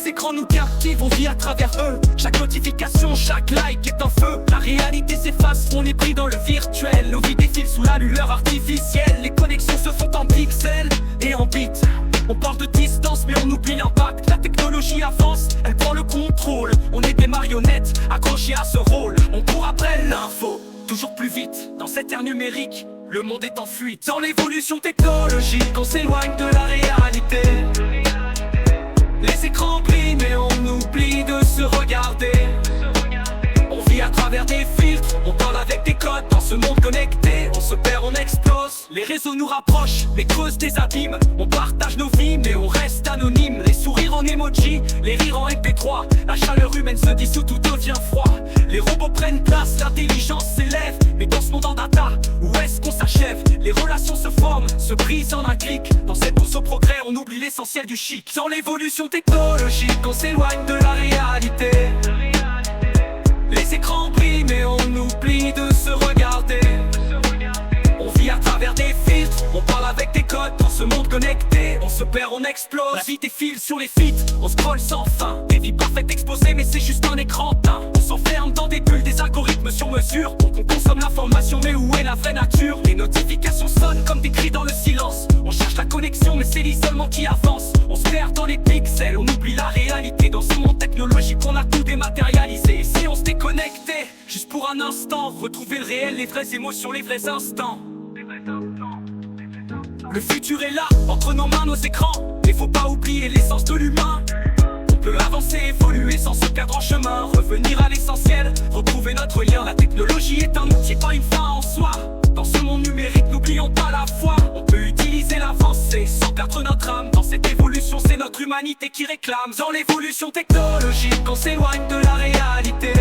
Les écrans nous captivent, on vit à travers eux. Chaque notification, chaque like est un feu. La réalité s'efface, on est pris dans le virtuel. Nos vies défilent sous la lueur artificielle. Les connexions se font en pixels et en bits. On parle de distance mais on oublie l'impact. La technologie avance, elle prend le contrôle. On est des marionnettes, accrochées à ce rôle. On court après l'info, toujours plus vite. Dans cette ère numérique, le monde est en fuite. Dans l'évolution technologique, on s'éloigne de la réalité. Les écrans brillent mais on oublie de se regarder. On vit à travers des filtres, on parle avec des codes. Dans ce monde connecté, on se perd, on explose. Les réseaux nous rapprochent, mais creusent des abîmes. On partage nos vies mais on reste anonyme. Les sourires en emoji, les rires en MP3. La chaleur humaine se dissout, tout devient froid. Les robots prennent place, l'intelligence s'élève. Mais dans ce monde en data, où est-ce qu'on s'achève? Les relations se forment, se brisent en un clic. Dans cette course au progrès, on oublie l'essentiel du chic. Dans l'évolution technologique, on s'éloigne de la réalité. Les écrans brillent mais on oublie de se regarder. On vit à travers des filtres, on parle avec des codes. Dans ce monde connecté, on se perd, on explose. La vie défile sur les feeds, on scrolle sans fin. Des vies parfaites exposées mais c'est juste un écran teint. On s'enferme dans des bulles, des algorithmes sur mesure. On consomme l'information mais où est la vraie nature? Les notifications sonnent comme des cris dans le silence. On cherche la connexion mais c'est l'isolement qui avance. On se perd dans les pixels, on oublie la réalité. Dans ce monde technologique on a tout dématérialisé. Et si on se déconnectait, juste pour un instant, retrouver le réel, les vraies émotions, les vrais instants. Le futur est là, entre nos mains, nos écrans. Mais faut pas oublier l'essence de l'humain. On peut avancer, évoluer sans se perdre en chemin. Revenir à l'essentiel, retrouver notre lien. La technologie est un outil, pas une fin en soi. Dans ce monde numérique, n'oublions pas la foi. On peut utiliser l'avancée sans perdre notre âme. Dans cette évolution, c'est notre humanité qui réclame. Dans l'évolution technologique, on s'éloigne de la réalité.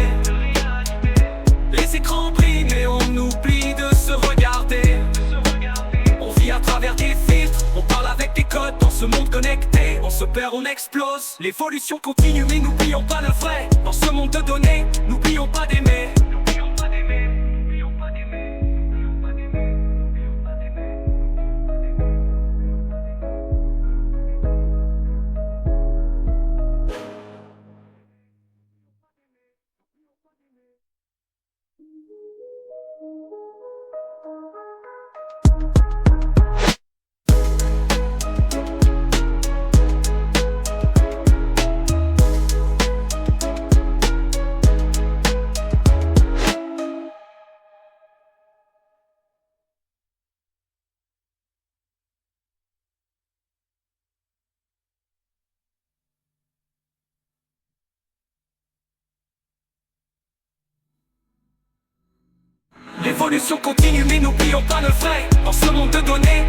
Les écrans brillent mais on oublie de se regarder. On vit à travers des filtres, on parle avec des codes. Dans ce monde connecté, on se perd, on explose. L'évolution continue mais n'oublions pas le vrai. Dans ce monde de données, n'oublions pas d'aimer. L'évolution continue mais n'oublions pas le vrai. Dans ce monde de données,